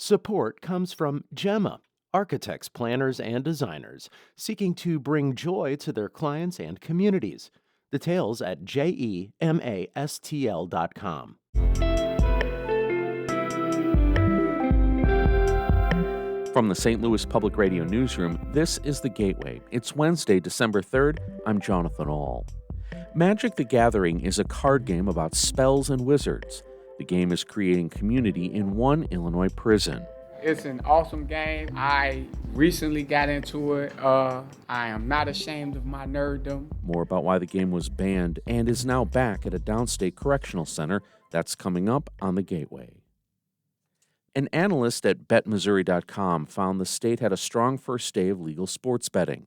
Support comes from Gemma, architects, planners, and designers seeking to bring joy to their clients and communities. Details at gemastl.com. From the St. Louis Public Radio Newsroom, this is The Gateway. It's Wednesday, December 3rd. I'm Jonathan Ahl. Magic the Gathering is a card game about spells and wizards. The game is creating community in one Illinois prison. It's an awesome game. I recently got into it. I am not ashamed of my nerddom. More about why the game was banned and is now back at a downstate correctional center. That's coming up on The Gateway. An analyst at betmissouri.com found the state had a strong first day of legal sports betting.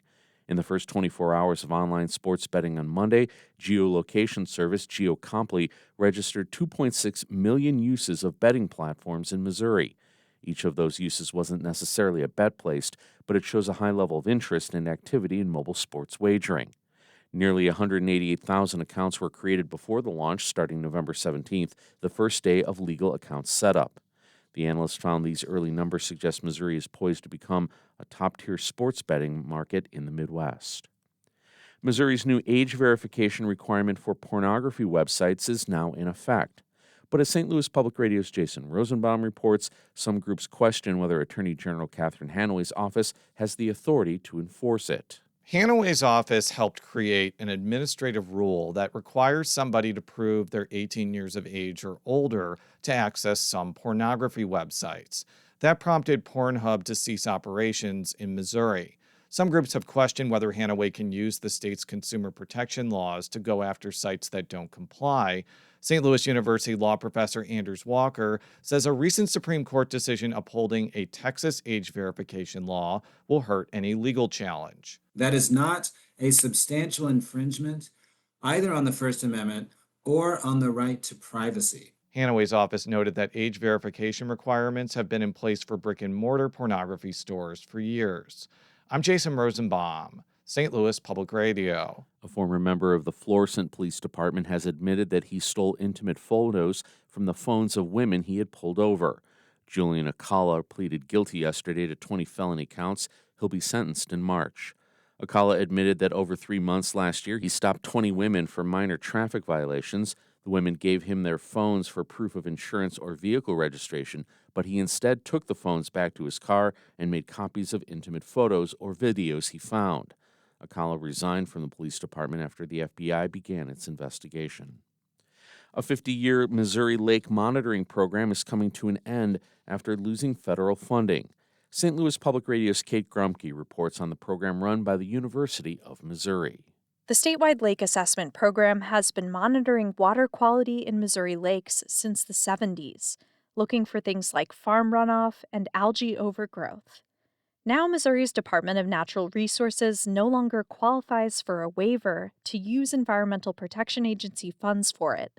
In the first 24 hours of online sports betting on Monday, geolocation service GeoComply registered 2.6 million uses of betting platforms in Missouri. Each of those uses wasn't necessarily a bet placed, but it shows a high level of interest and activity in mobile sports wagering. Nearly 188,000 accounts were created before the launch starting November 17th, the first day of legal account setup. The analyst found these early numbers suggest Missouri is poised to become a top-tier sports betting market in the Midwest. Missouri's new age verification requirement for pornography websites is now in effect. But as St. Louis Public Radio's Jason Rosenbaum reports, some groups question whether Attorney General Catherine Hanaway's office has the authority to enforce it. Hanaway's office helped create an administrative rule that requires somebody to prove they're 18 years of age or older to access some pornography websites. That prompted Pornhub to cease operations in Missouri. Some groups have questioned whether Hanaway can use the state's consumer protection laws to go after sites that don't comply. St. Louis University law professor Anders Walker says a recent Supreme Court decision upholding a Texas age verification law will hurt any legal challenge. That is not a substantial infringement either on the First Amendment or on the right to privacy. Hanaway's office noted that age verification requirements have been in place for brick-and-mortar pornography stores for years. I'm Jason Rosenbaum, St. Louis Public Radio. A former member of the Florissant Police Department has admitted that he stole intimate photos from the phones of women he had pulled over. Julian Acala pleaded guilty yesterday to 20 felony counts. He'll be sentenced in March. Acala admitted that over 3 months last year, he stopped 20 women for minor traffic violations. The women gave him their phones for proof of insurance or vehicle registration, but he instead took the phones back to his car and made copies of intimate photos or videos he found. Acala resigned from the police department after the FBI began its investigation. A 50-year Missouri lake monitoring program is coming to an end after losing federal funding. St. Louis Public Radio's Kate Grumke reports on the program run by the University of Missouri. The statewide lake assessment program has been monitoring water quality in Missouri lakes since the 70s, looking for things like farm runoff and algae overgrowth. Now, Missouri's Department of Natural Resources no longer qualifies for a waiver to use Environmental Protection Agency funds for it.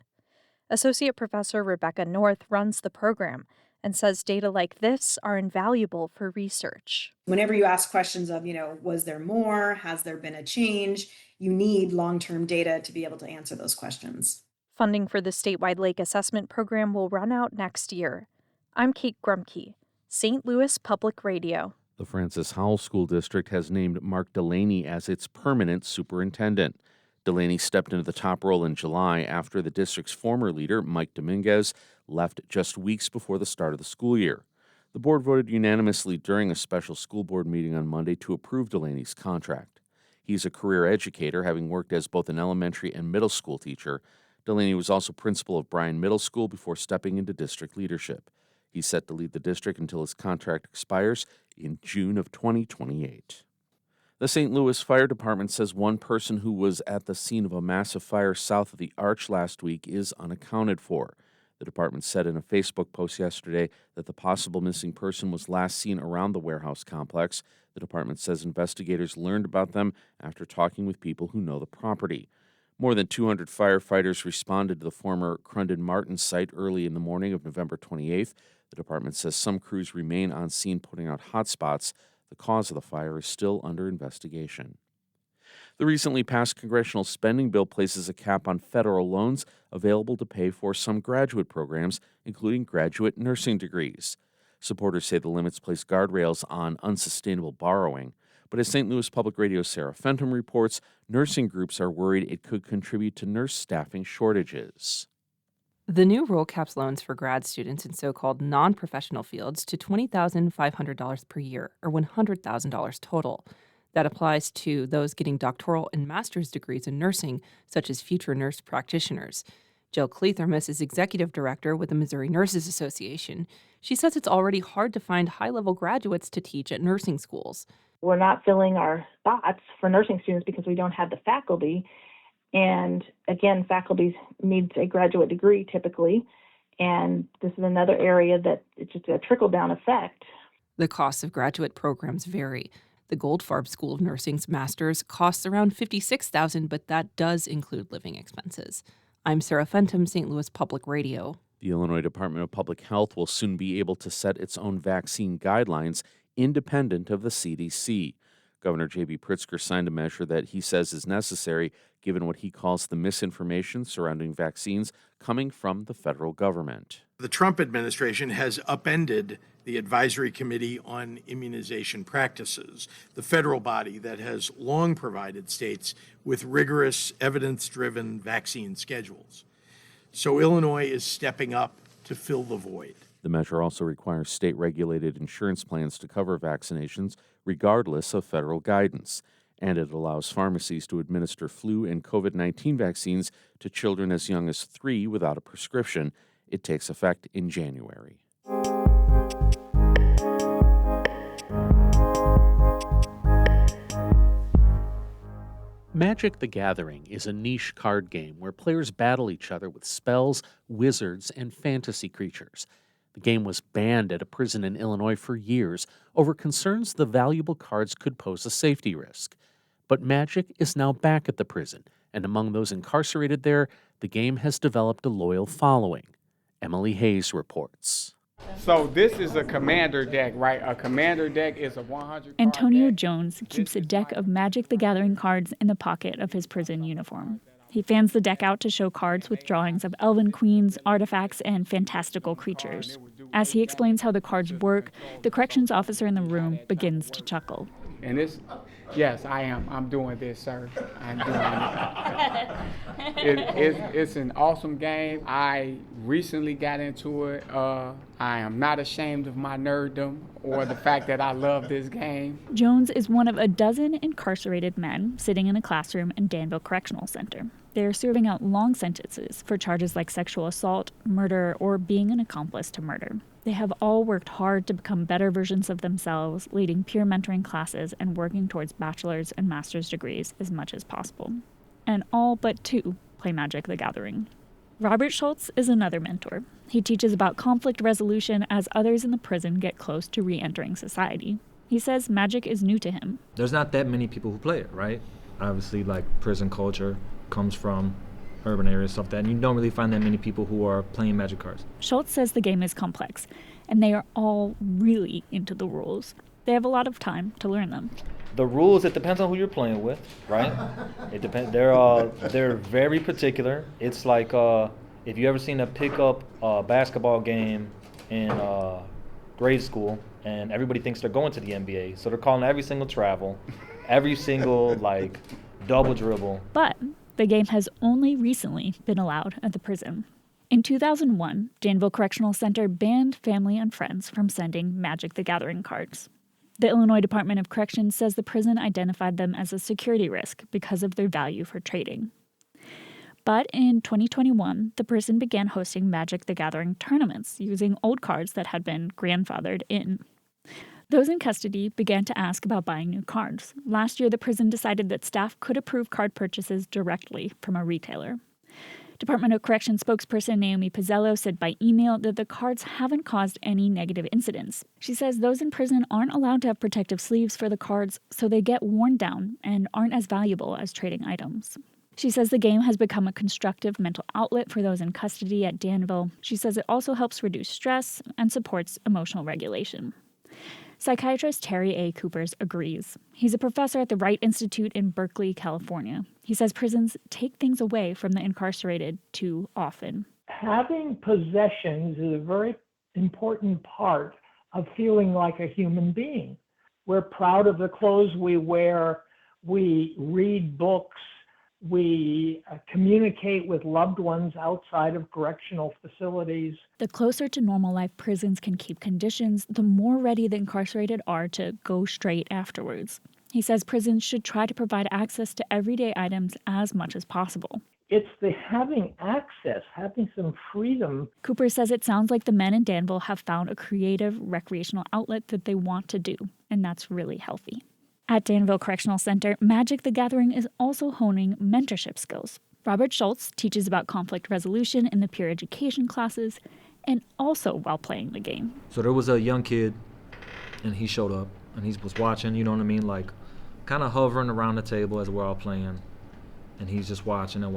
Associate Professor Rebecca North runs the program and says data like this are invaluable for research. Whenever you ask questions of, was there more? Has there been a change? You need long-term data to be able to answer those questions. Funding for the statewide lake assessment program will run out next year. I'm Kate Grumke, St. Louis Public Radio. The Francis Howell School District has named Mark Delaney as its permanent superintendent. Delaney stepped into the top role in July after the district's former leader, Mike Dominguez, left just weeks before the start of the school year. The board voted unanimously during a special school board meeting on Monday to approve Delaney's contract. He's a career educator, having worked as both an elementary and middle school teacher. Delaney was also principal of Bryan Middle School before stepping into district leadership. He's set to lead the district until his contract expires in June of 2028. The St. Louis Fire Department says one person who was at the scene of a massive fire south of the Arch last week is unaccounted for. The department said in a Facebook post yesterday that the possible missing person was last seen around the warehouse complex. The department says investigators learned about them after talking with people who know the property. More than 200 firefighters responded to the former Crundon Martin site early in the morning of November 28th. The department says some crews remain on scene putting out hot spots. The cause of the fire is still under investigation. The recently passed congressional spending bill places a cap on federal loans available to pay for some graduate programs, including graduate nursing degrees. Supporters say the limits place guardrails on unsustainable borrowing. But as St. Louis Public Radio's Sarah Fenton reports, nursing groups are worried it could contribute to nurse staffing shortages. The new rule caps loans for grad students in so-called non-professional fields to $20,500 per year, or $100,000 total. That applies to those getting doctoral and master's degrees in nursing, such as future nurse practitioners. Jill Cleathermas is executive director with the Missouri Nurses Association. She says it's already hard to find high-level graduates to teach at nursing schools. We're not filling our spots for nursing students because we don't have the faculty. And again, faculty needs a graduate degree typically. And this is another area that it's just a trickle-down effect. The costs of graduate programs vary. The Goldfarb School of Nursing's master's costs around $56,000, but that does include living expenses. I'm Sarah Fenton, St. Louis Public Radio. The Illinois Department of Public Health will soon be able to set its own vaccine guidelines independent of the CDC. Governor J.B. Pritzker signed a measure that he says is necessary given what he calls the misinformation surrounding vaccines coming from the federal government. The Trump administration has upended the Advisory Committee on Immunization Practices, the federal body that has long provided states with rigorous, evidence-driven vaccine schedules. So Illinois is stepping up to fill the void. The measure also requires state-regulated insurance plans to cover vaccinations regardless of federal guidance, and it allows pharmacies to administer flu and COVID-19 vaccines to children as young as 3 without a prescription. It takes effect in January. Magic the Gathering is a niche card game where players battle each other with spells, wizards, and fantasy creatures. The game was banned at a prison in Illinois for years over concerns the valuable cards could pose a safety risk. But Magic is now back at the prison, and among those incarcerated there, the game has developed a loyal following. Emily Hayes reports. So this is a commander deck, right? A commander deck is a 100 Antonio deck. Jones keeps a deck of Magic the Gathering cards in the pocket of his prison uniform. He fans the deck out to show cards with drawings of elven queens, artifacts, and fantastical creatures. As he explains how the cards work, the corrections officer in the room begins to chuckle. And it's, yes, I am. I'm doing this, sir. I'm doing it. It's an awesome game. I recently got into it. I am not ashamed of my nerddom or the fact that I love this game. Jones is one of a dozen incarcerated men sitting in a classroom in Danville Correctional Center. They're serving out long sentences for charges like sexual assault, murder, or being an accomplice to murder. They have all worked hard to become better versions of themselves, leading peer mentoring classes and working towards bachelor's and master's degrees as much as possible. And all but 2 play Magic the Gathering. Robert Schultz is another mentor. He teaches about conflict resolution as others in the prison get close to re-entering society. He says Magic is new to him. There's not that many people who play it, right? Obviously, like, prison culture comes from urban areas, stuff like that, and you don't really find that many people who are playing Magic cards. Schultz says the game is complex, and they are all really into the rules. They have a lot of time to learn them. The rules, it depends on who you're playing with, right? It depends. They're very particular. It's like if you ever seen a pickup basketball game in grade school, and everybody thinks they're going to the NBA, so they're calling every single travel, every single double dribble. But the game has only recently been allowed at the prison. In 2001, Danville Correctional Center banned family and friends from sending Magic the Gathering cards. The Illinois Department of Corrections says the prison identified them as a security risk because of their value for trading. But in 2021, the prison began hosting Magic the Gathering tournaments using old cards that had been grandfathered in. Those in custody began to ask about buying new cards. Last year, the prison decided that staff could approve card purchases directly from a retailer. Department of Corrections spokesperson Naomi Pizzello said by email that the cards haven't caused any negative incidents. She says those in prison aren't allowed to have protective sleeves for the cards, so they get worn down and aren't as valuable as trading items. She says the game has become a constructive mental outlet for those in custody at Danville. She says it also helps reduce stress and supports emotional regulation. Psychiatrist Terry A. Coopers agrees. He's a professor at the Wright Institute in Berkeley, California. He says prisons take things away from the incarcerated too often. Having possessions is a very important part of feeling like a human being. We're proud of the clothes we wear. We read books. We communicate with loved ones outside of correctional facilities. The closer to normal life prisons can keep conditions, the more ready the incarcerated are to go straight afterwards. He says prisons should try to provide access to everyday items as much as possible. It's the having access, having some freedom. Cooper says it sounds like the men in Danville have found a creative, recreational outlet that they want to do, and that's really healthy. At Danville Correctional Center, Magic the Gathering is also honing mentorship skills. Robert Schultz teaches about conflict resolution in the peer education classes and also while playing the game. So there was a young kid, and he showed up, and he was watching, you know what I mean, like kind of hovering around the table as we're all playing. And he's just watching, and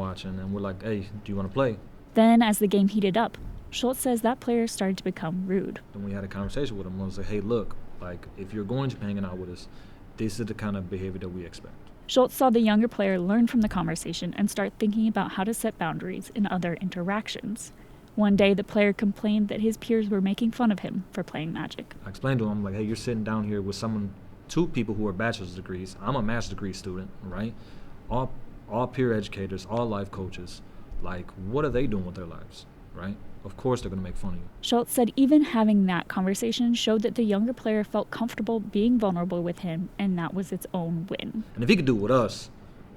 we're like, hey, do you want to play? Then, as the game heated up, Schultz says that player started to become rude. And we had a conversation with him. I was like, hey, look, like, if you're going to be hanging out with us, this is the kind of behavior that we expect. Schultz saw the younger player learn from the conversation and start thinking about how to set boundaries in other interactions. One day, the player complained that his peers were making fun of him for playing Magic. I explained to him, like, hey, you're sitting down here with two people who are bachelor's degrees. I'm a master's degree student, right? All peer educators, all life coaches. Like, what are they doing with their lives, right? Of course they're going to make fun of you. Schultz said even having that conversation showed that the younger player felt comfortable being vulnerable with him, and that was its own win. And if he could do it with us,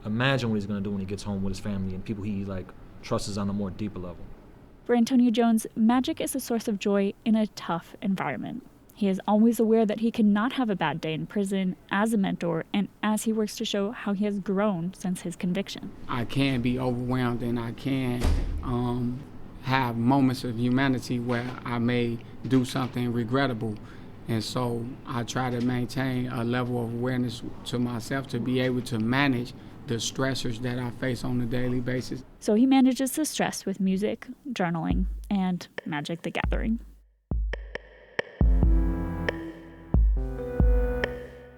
imagine what he's going to do when he gets home with his family and people he, like, trusts on a more deeper level. For Antonio Jones, Magic is a source of joy in a tough environment. He is always aware that he cannot have a bad day in prison as a mentor and as he works to show how he has grown since his conviction. I can be overwhelmed, and I can have moments of humanity where I may do something regrettable. And so I try to maintain a level of awareness to myself to be able to manage the stressors that I face on a daily basis. So he manages the stress with music, journaling, and Magic the Gathering.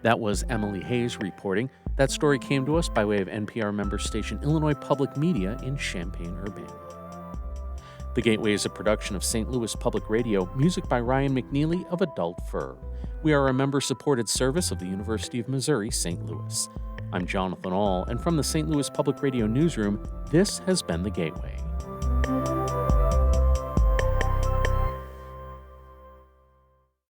That was Emily Hayes reporting. That story came to us by way of NPR member station Illinois Public Media in Champaign-Urbana. The Gateway is a production of St. Louis Public Radio, music by Ryan McNeely of Adult Fur. We are a member-supported service of the University of Missouri, St. Louis. I'm Jonathan Ahl, and from the St. Louis Public Radio newsroom, this has been The Gateway.